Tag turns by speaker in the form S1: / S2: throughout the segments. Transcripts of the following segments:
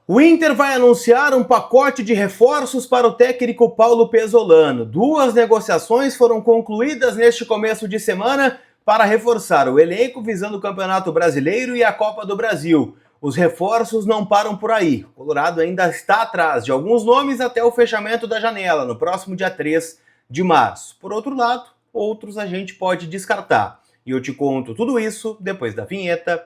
S1: O Inter vai anunciar um pacote de reforços para o técnico Paulo Pesolano. Duas negociações foram concluídas neste começo de semana para reforçar o elenco visando o Campeonato Brasileiro e a Copa do Brasil. Os reforços não param por aí. O Colorado ainda está atrás de alguns nomes até o fechamento da janela, no próximo dia 3 de março. Por outro lado, outros a gente pode descartar. E eu te conto tudo isso depois da vinheta.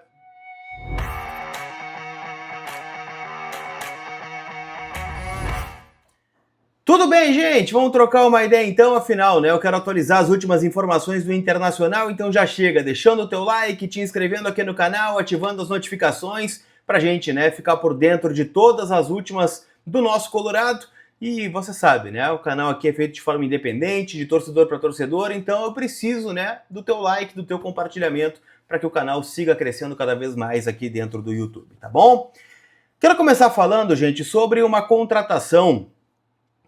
S1: Tudo bem, gente? Vamos trocar uma ideia então, afinal, né? Eu quero atualizar as últimas informações do Internacional, então já chega deixando o teu like, te inscrevendo aqui no canal, ativando as notificações pra gente, né, ficar por dentro de todas as últimas do nosso Colorado. E você sabe, né, o canal aqui é feito de forma independente, de torcedor para torcedor, então eu preciso, né, do teu like, do teu compartilhamento para que o canal siga crescendo cada vez mais aqui dentro do YouTube, tá bom? Quero começar falando, gente, sobre uma contratação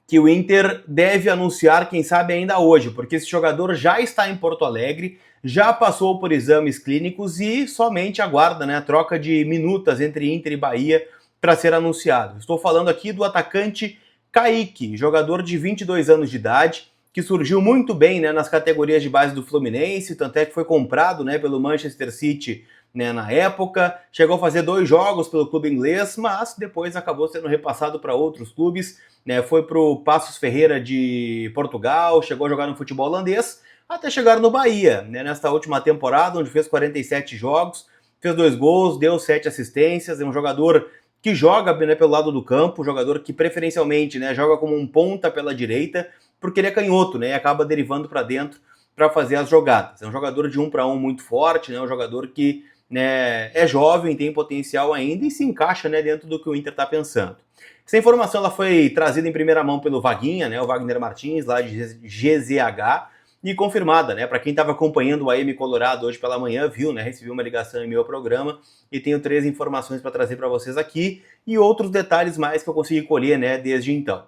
S1: que o Inter deve anunciar, quem sabe ainda hoje, porque esse jogador já está em Porto Alegre, já passou por exames clínicos e somente aguarda, né, a troca de minutas entre Inter e Bahia para ser anunciado. Estou falando aqui do atacante Kaique, jogador de 22 anos de idade, que surgiu muito bem, né, nas categorias de base do Fluminense, tanto é que foi comprado, né, pelo Manchester City, né, na época, chegou a fazer 2 jogos pelo clube inglês, mas depois acabou sendo repassado para outros clubes, né, foi para o Passos Ferreira de Portugal, chegou a jogar no futebol holandês, até chegar no Bahia, né, nesta última temporada, onde fez 47 jogos, fez 2 gols, deu 7 assistências, é um jogador que joga, né, pelo lado do campo, jogador que preferencialmente, né, joga como um ponta pela direita, porque ele é canhoto, né, e acaba derivando para dentro para fazer as jogadas. É um jogador de 1 para 1 muito forte, né, um jogador que, né, é jovem, tem potencial ainda e se encaixa, né, dentro do que o Inter está pensando. Essa informação ela foi trazida em primeira mão pelo Vaguinha, né, o Wagner Martins, lá de GZH, e confirmada, né, para quem estava acompanhando o AM Colorado hoje pela manhã, viu, né, recebi uma ligação em meu programa e tenho 3 informações para trazer para vocês aqui e outros detalhes mais que eu consegui colher, né, desde então.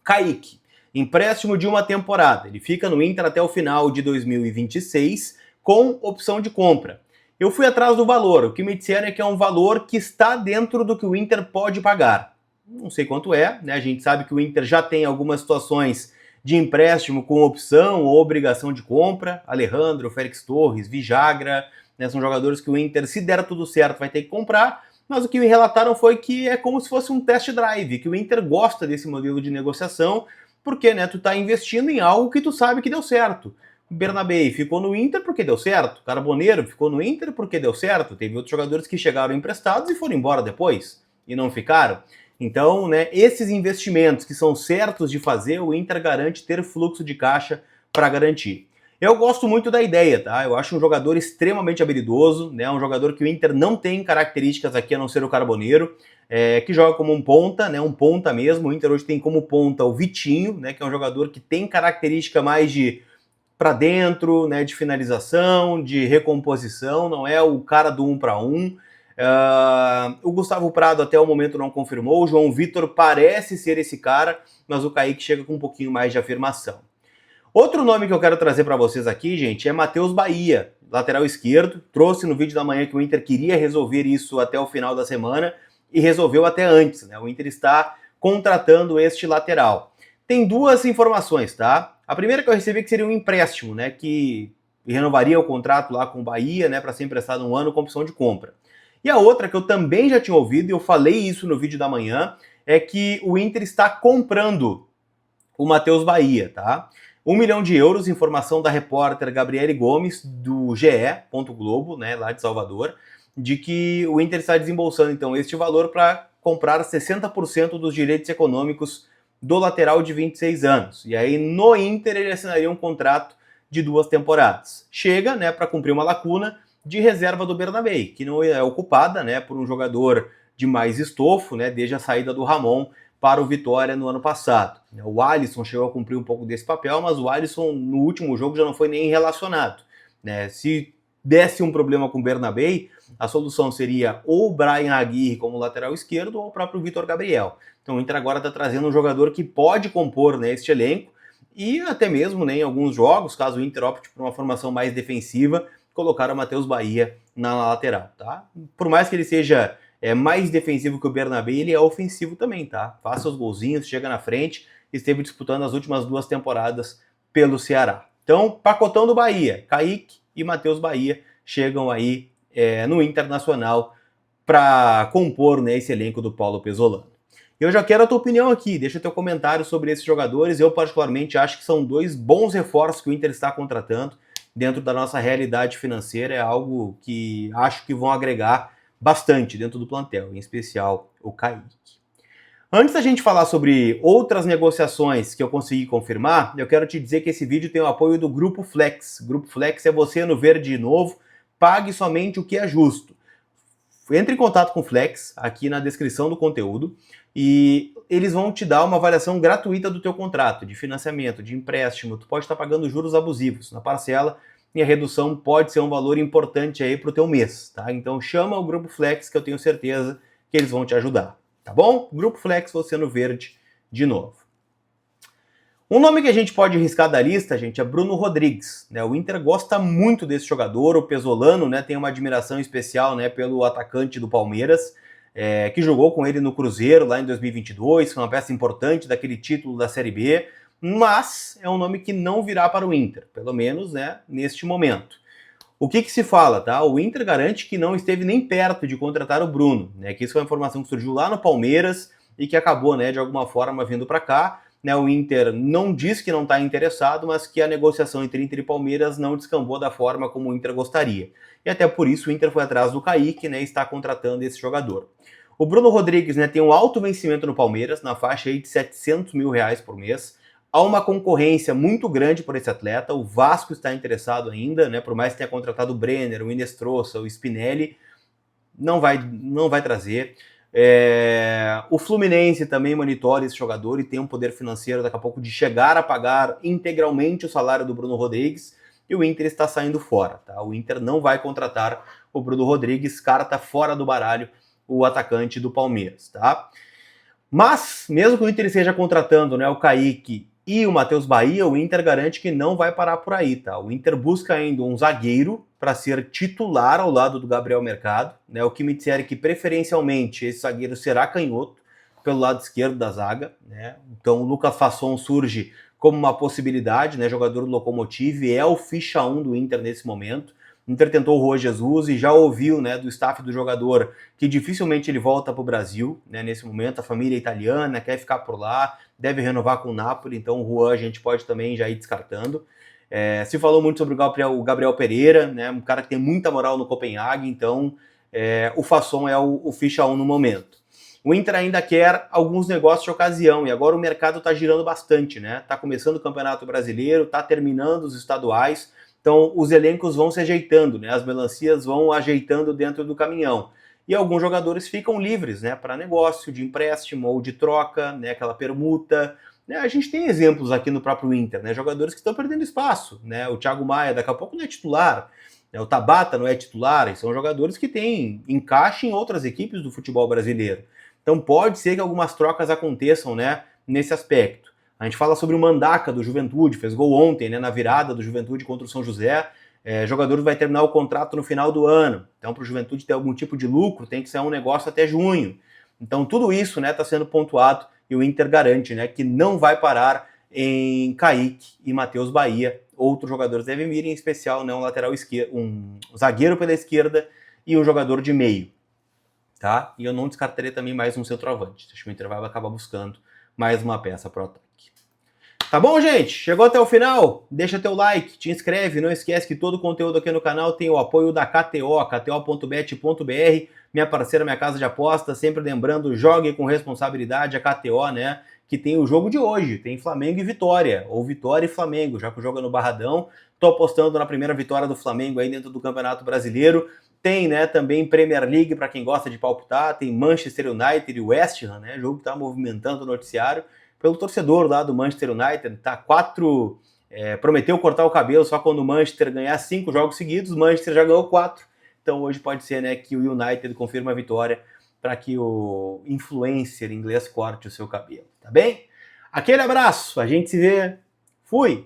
S1: Kaique, empréstimo de uma temporada, ele fica no Inter até o final de 2026 com opção de compra. Eu fui atrás do valor, o que me disseram é que é um valor que está dentro do que o Inter pode pagar. Não sei quanto é, né? A gente sabe que o Inter já tem algumas situações de empréstimo com opção ou obrigação de compra. Alejandro, Félix Torres, Vijagra, né? São jogadores que o Inter, se der tudo certo, vai ter que comprar. Mas o que me relataram foi que é como se fosse um test drive, que o Inter gosta desse modelo de negociação, porque, né, tu tá investindo em algo que tu sabe que deu certo. O Bernabé ficou no Inter porque deu certo. O Carboneiro ficou no Inter porque deu certo. Teve outros jogadores que chegaram emprestados e foram embora depois e não ficaram. Então, né, esses investimentos que são certos de fazer, o Inter garante ter fluxo de caixa para garantir. Eu gosto muito da ideia, tá? Eu acho um jogador extremamente habilidoso, né? Um jogador que o Inter não tem características aqui a não ser o Carboneiro, que joga como um ponta, né? Um ponta mesmo. O Inter hoje tem como ponta o Vitinho, né? Que é um jogador que tem característica mais de para dentro, né? De finalização, de recomposição, não é o cara do 1 para 1. O Gustavo Prado até o momento não confirmou, o João Vitor parece ser esse cara, mas o Kaique chega com um pouquinho mais de afirmação. Outro nome que eu quero trazer para vocês aqui, gente, é Matheus Bahia, lateral esquerdo. Trouxe no vídeo da manhã que o Inter queria resolver isso até o final da semana e resolveu até antes, né? O Inter está contratando este lateral. Tem 2 informações, tá? A primeira que eu recebi que seria um empréstimo, né? Que renovaria o contrato lá com o Bahia, né? Para ser emprestado 1 ano com opção de compra. E a outra que eu também já tinha ouvido, e eu falei isso no vídeo da manhã, é que o Inter está comprando o Matheus Bahia, tá? 1 milhão de euros, informação da repórter Gabriele Gomes, do GE. Globo, né, lá de Salvador, de que o Inter está desembolsando, então, este valor para comprar 60% dos direitos econômicos do lateral de 26 anos. E aí, no Inter, ele assinaria um contrato de 2 temporadas. Chega, né, para cumprir uma lacuna de reserva do Bernabé, que não é ocupada, né, por um jogador de mais estofo, né, desde a saída do Ramon para o Vitória no ano passado. O Alisson chegou a cumprir um pouco desse papel, mas o Alisson no último jogo já não foi nem relacionado, né? Se desse um problema com o Bernabé, a solução seria ou o Brian Aguirre como lateral esquerdo ou o próprio Vitor Gabriel. Então o Inter agora está trazendo um jogador que pode compor, né, este elenco e até mesmo, né, em alguns jogos, caso o Inter opte por uma formação mais defensiva, colocar o Matheus Bahia na lateral, tá? Por mais que ele seja é mais defensivo que o Bernabé, ele é ofensivo também, tá? Faz seus golzinhos, chega na frente, esteve disputando as últimas 2 temporadas pelo Ceará. Então, pacotão do Bahia, Kaique e Matheus Bahia chegam aí no Internacional para compor, né, esse elenco do Paulo Pesolano. Eu já quero a tua opinião aqui, deixa teu comentário sobre esses jogadores. Eu particularmente acho que são 2 bons reforços que o Inter está contratando dentro da nossa realidade financeira, é algo que acho que vão agregar bastante dentro do plantel, em especial o Kaique. Antes da gente falar sobre outras negociações que eu consegui confirmar, eu quero te dizer que esse vídeo tem o apoio do Grupo Flex. Grupo Flex é você no verde de novo, pague somente o que é justo. Entre em contato com o Flex, aqui na descrição do conteúdo, e eles vão te dar uma avaliação gratuita do teu contrato, de financiamento, de empréstimo. Tu pode estar pagando juros abusivos na parcela, e a redução pode ser um valor importante aí para o teu mês, tá? Então chama o Grupo Flex, que eu tenho certeza que eles vão te ajudar, tá bom? Grupo Flex, você no verde de novo. Um nome que a gente pode riscar da lista, gente, é Bruno Rodrigues, né? O Inter gosta muito desse jogador, o Pesolano, né, tem uma admiração especial, né, pelo atacante do Palmeiras, que jogou com ele no Cruzeiro lá em 2022, foi uma peça importante daquele título da Série B, mas é um nome que não virá para o Inter, pelo menos, né, neste momento. O que se fala, tá? O Inter garante que não esteve nem perto de contratar o Bruno, né? Que isso foi uma informação que surgiu lá no Palmeiras e que acabou, né, de alguma forma vindo para cá. Né, o Inter não diz que não está interessado, mas que a negociação entre Inter e Palmeiras não descambou da forma como o Inter gostaria. E até por isso o Inter foi atrás do Kaique, né, e está contratando esse jogador. O Bruno Rodrigues, né, tem um alto vencimento no Palmeiras, na faixa aí de R$700 mil por mês. Há uma concorrência muito grande por esse atleta, o Vasco está interessado ainda, né, por mais que tenha contratado o Brenner, o Inestrosa, o Spinelli, não vai trazer. O Fluminense também monitora esse jogador e tem um poder financeiro daqui a pouco de chegar a pagar integralmente o salário do Bruno Rodrigues, e o Inter está saindo fora, tá? O Inter não vai contratar o Bruno Rodrigues, cara tá fora do baralho, o atacante do Palmeiras, tá? Mas, mesmo que o Inter esteja contratando, né, o Kaique e o Matheus Bahia, o Inter garante que não vai parar por aí, tá? O Inter busca ainda um zagueiro para ser titular ao lado do Gabriel Mercado, né? O que me disseram que preferencialmente esse zagueiro será canhoto pelo lado esquerdo da zaga, né? Então o Lucas Fasson surge como uma possibilidade, né? Jogador do Lokomotiv, é o ficha 1 do Inter nesse momento. O Inter tentou o Juan Jesus e já ouviu, né, do staff do jogador que dificilmente ele volta para o Brasil, né, nesse momento. A família é italiana, quer ficar por lá, deve renovar com o Napoli, então o Juan a gente pode também já ir descartando. Se falou muito sobre o Gabriel Pereira, né, um cara que tem muita moral no Copenhague, então o Fasson é o ficha 1 no momento. O Inter ainda quer alguns negócios de ocasião, e agora o mercado está girando bastante, né? Está começando o Campeonato Brasileiro, está terminando os estaduais, então os elencos vão se ajeitando, né? As melancias vão ajeitando dentro do caminhão. E alguns jogadores ficam livres, né, para negócio, de empréstimo ou de troca, né, aquela permuta. Né? A gente tem exemplos aqui no próprio Inter, né? Jogadores que estão perdendo espaço, né? O Thiago Maia daqui a pouco não é titular, né? O Tabata não é titular, e são jogadores que têm encaixe em outras equipes do futebol brasileiro. Então pode ser que algumas trocas aconteçam, né, nesse aspecto. A gente fala sobre o Mandaca do Juventude, fez gol ontem, né, na virada do Juventude contra o São José. Jogador vai terminar o contrato no final do ano. Então, para o Juventude ter algum tipo de lucro, tem que ser um negócio até junho. Então, tudo isso, né, está sendo pontuado e o Inter garante, né, que não vai parar em Kaique e Matheus Bahia. Outros jogadores devem vir, em especial, né, um lateral esquerdo, um zagueiro pela esquerda e um jogador de meio. Tá? E eu não descartaria também mais um centroavante. Acho que o Inter vai acabar buscando mais uma peça para o ataque. Tá bom, gente? Chegou até o final? Deixa teu like, te inscreve, não esquece que todo o conteúdo aqui no canal tem o apoio da KTO, kto.bet.br, minha parceira, minha casa de aposta, sempre lembrando, jogue com responsabilidade a KTO, né? Que tem o jogo de hoje, tem Flamengo e Vitória, ou Vitória e Flamengo, já que o jogo é no Barradão. Tô apostando na primeira vitória do Flamengo aí dentro do Campeonato Brasileiro. Tem, né, também Premier League para quem gosta de palpitar, tem Manchester United e West Ham, né, jogo que tá movimentando o noticiário. Pelo torcedor lá do Manchester United, tá prometeu cortar o cabelo só quando o Manchester ganhar 5 jogos seguidos, o Manchester já ganhou 4. Então hoje pode ser, né, que o United confirma a vitória para que o influencer inglês corte o seu cabelo, tá bem? Aquele abraço, a gente se vê. Fui!